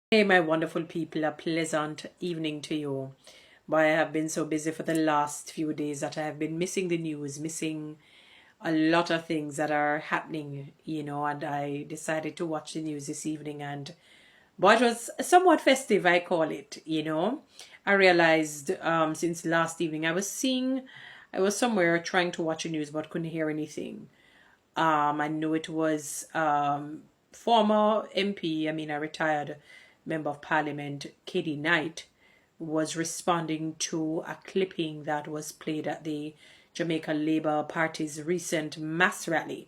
Hey, my wonderful people, a pleasant evening to you. But I have been so busy for the last few days that I have been missing the news, missing a lot of things that are happening, and I decided to watch the news this evening, and but it was somewhat festive, I call it. I realized since last evening I was somewhere trying to watch the news but couldn't hear anything. I knew it was former MP, a retired member of parliament, K.D Knight, was responding to a clipping that was played at the Jamaica Labour Party's recent mass rally.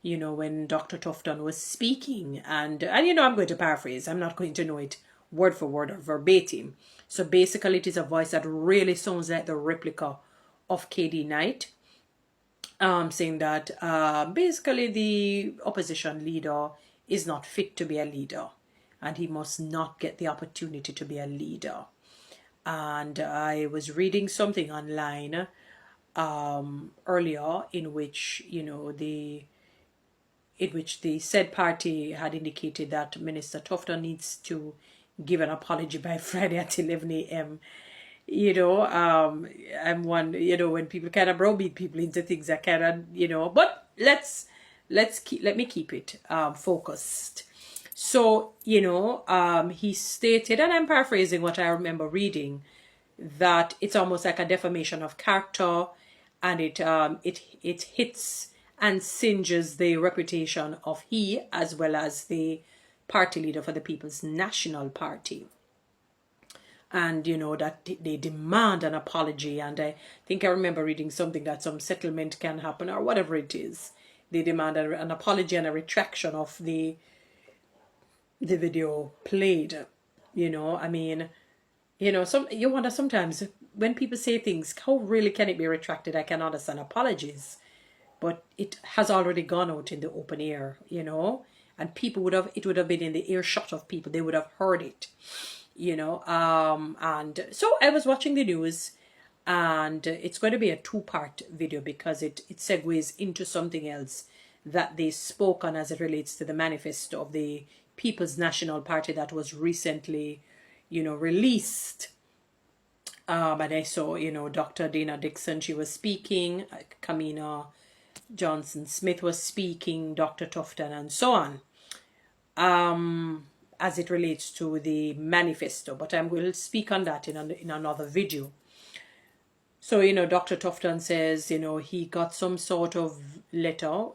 When Dr. Tufton was speaking, and I'm going to paraphrase, I'm not going to know it word for word or verbatim. So basically, it is a voice that really sounds like the replica of K.D Knight, saying that basically the opposition leader is not fit to be a leader and he must not get the opportunity to be a leader. And I was reading something online earlier in which the said party had indicated that Minister Tufton needs to give an apology by Friday at 11 a.m. I'm one, when people kind of browbeat people into things that kind of, but let me keep it focused. So, he stated, and I'm paraphrasing what I remember reading, that it's almost like a defamation of character, and it hits and singes the reputation of he as well as the party leader for the People's National Party. And that they demand an apology, and I think I remember reading something that some settlement can happen or whatever it is. They demand an apology and a retraction of the video played. Some you wonder sometimes when people say things, how really can it be retracted? I can understand apologies, but it has already gone out in the open air. And it would have been in the earshot of people. They would have heard it. And so I was watching the news, and it's going to be a two-part video because it segues into something else that they spoke on as it relates to the manifesto of the People's National Party that was recently released. And I saw Dr. Dana Dixon, she was speaking, Kamina Johnson Smith was speaking, Dr. Tufton, and so on, as it relates to the manifesto. But I will speak on that in another video. So, Dr. Tufton says, he got some sort of letter.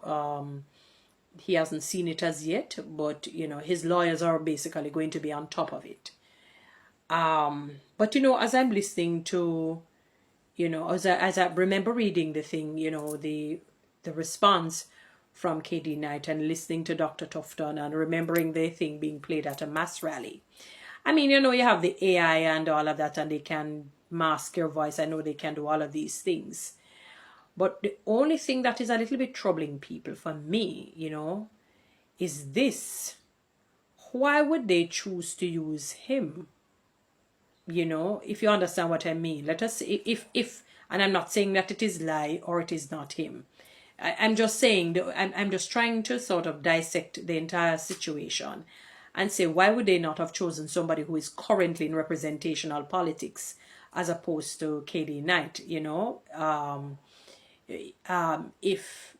He hasn't seen it as yet, but, his lawyers are basically going to be on top of it. But, as I'm listening to, as I remember reading the thing, the response from K.D Knight and listening to Dr. Tufton and remembering the thing being played at a mass rally. You have the AI and all of that, and they can mask your voice. I know they can do all of these things. But the only thing that is a little bit troubling people for me, is this. Why would they choose to use him? If you understand what I mean. Let us say, if and I'm not saying that it is lie or it is not him. I'm just saying, I'm just trying to sort of dissect the entire situation and say, why would they not have chosen somebody who is currently in representational politics as opposed to K.D Knight, if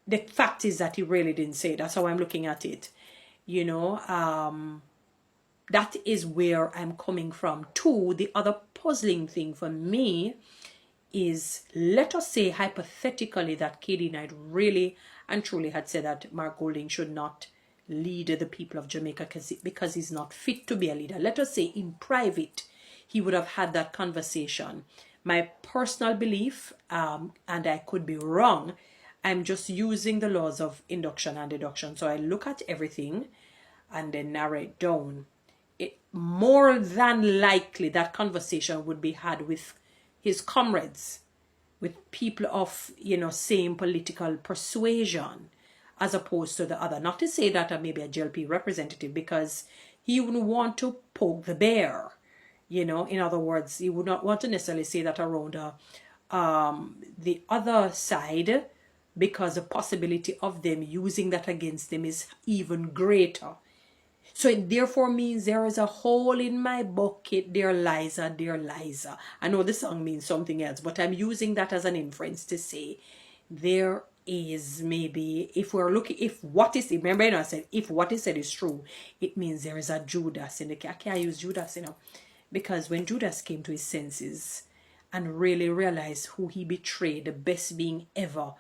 the fact is that he really didn't say it. That's how I'm looking at it. That is where I'm coming from. Two, the other puzzling thing for me is, let us say hypothetically that K.D Knight really and truly had said that Mark Golding should not lead the people of Jamaica because he's not fit to be a leader. Let us say in private he would have had that conversation. My personal belief, and I could be wrong, I'm just using the laws of induction and deduction. So I look at everything and then narrow it down. More than likely that conversation would be had with his comrades, with people of same political persuasion, as opposed to the other. Not to say that I may be a JLP representative, because he wouldn't want to poke the bear. In other words, he would not want to necessarily say that around the other side, because the possibility of them using that against them is even greater. So it therefore means there is a hole in my bucket, dear Liza, dear Liza. I know the song means something else, but I'm using that as an inference to say there is maybe, if we're looking, if what is, remember, I said, if what is said is true, it means there is a Judas in the, I can't use Judas, because when Judas came to his senses and really realized who he betrayed, the best being ever,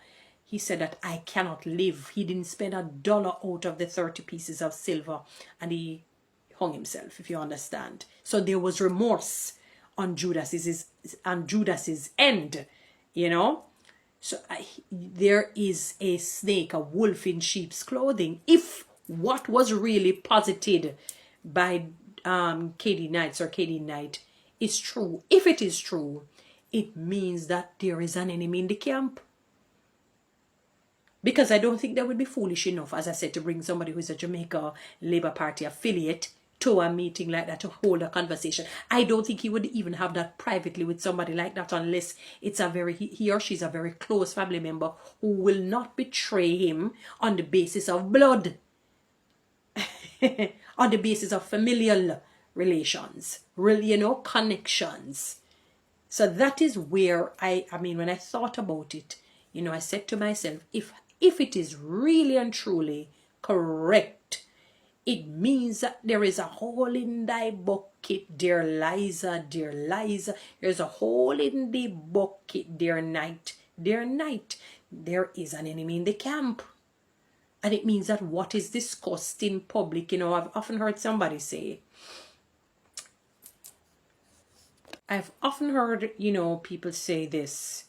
he said that I cannot live. He didn't spend $1 out of the 30 pieces of silver, and he hung himself, if you understand. So there was remorse on Judas's end, So there is a snake, a wolf in sheep's clothing. If what was really posited by K.D. Knight is true, if it is true, it means that there is an enemy in the camp. Because I don't think they would be foolish enough, as I said, to bring somebody who is a Jamaica Labour Party affiliate to a meeting like that to hold a conversation. I don't think he would even have that privately with somebody like that unless it's he or she's a very close family member who will not betray him on the basis of blood, on the basis of familial relations, connections. So that is where I mean, when I thought about it, I said to myself, if it is really and truly correct, it means that there is a hole in thy bucket, dear Liza, dear Liza. There's a hole in the bucket, dear Knight, dear Knight. There is an enemy in the camp. And it means that what is discussed in public, I've often heard somebody say, people say this: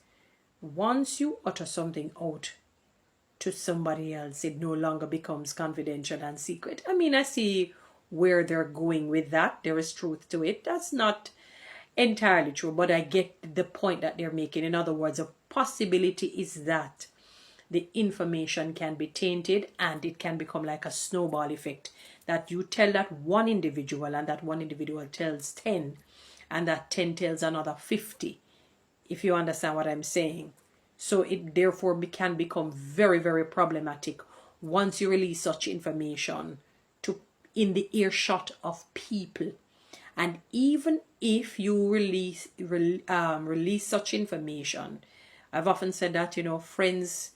once you utter something out to somebody else, it no longer becomes confidential and secret. I mean, I see where they're going with that. There is truth to it. That's not entirely true, but I get the point that they're making. In other words, a possibility is that the information can be tainted and it can become like a snowball effect, that you tell that one individual and that one individual tells 10 and that 10 tells another 50, if you understand what I'm saying. So it therefore can become very, very problematic once you release such information in the earshot of people. And even if you release such information, I've often said that, friends,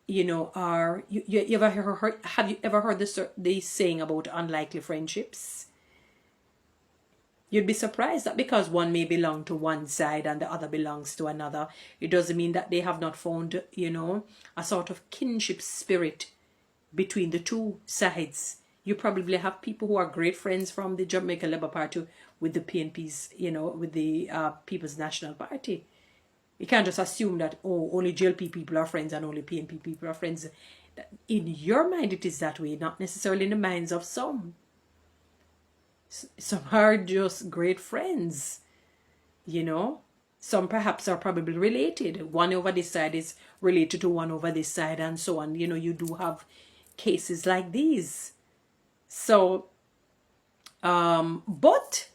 have you ever heard this saying about unlikely friendships? You'd be surprised that because one may belong to one side and the other belongs to another, it doesn't mean that they have not found, a sort of kinship spirit between the two sides. You probably have people who are great friends from the Jamaica Labour Party with the PNP's, with the People's National Party. You can't just assume that, only JLP people are friends and only PNP people are friends. In your mind, it is that way, not necessarily in the minds of some. Some are just great friends, Some perhaps are probably related. One over this side is related to one over this side and so on. You do have cases like these. So, but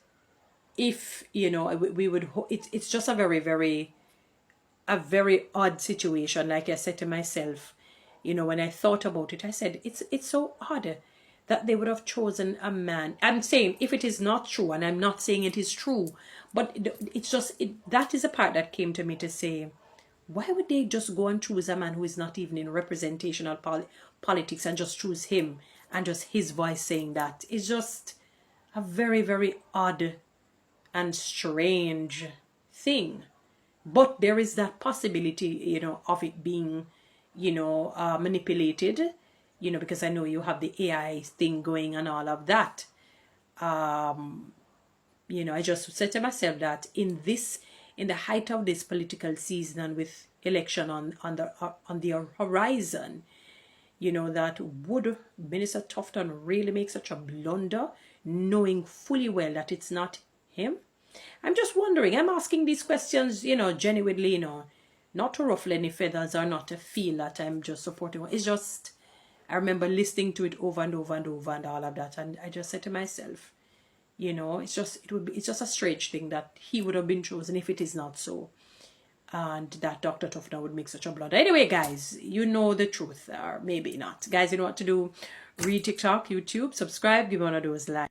if, we would, it's just a very, very odd situation. Like I said to myself, when I thought about it, I said, it's so odd that they would have chosen a man. I'm saying if it is not true, and I'm not saying it is true, but it's just, that is a part that came to me to say, why would they just go and choose a man who is not even in representational politics and just choose him and just his voice saying that? It's just a very, very odd and strange thing. But there is that possibility, of it being, manipulated, because I know you have the AI thing going and all of that. I just said to myself that in the height of this political season and with election on the horizon, that would Minister Tufton really make such a blunder, knowing fully well that it's not him? I'm just wondering. I'm asking these questions, genuinely, not to ruffle any feathers or not to feel that I'm just supporting. It's just, I remember listening to it over and over and over and all of that, and I just said to myself, it's just a strange thing that he would have been chosen if it is not so. and that Dr. Tufton would make such a blunder. Anyway, guys, you know the truth, or maybe not. Guys, you know what to do. Read TikTok, YouTube, subscribe, give one of those likes.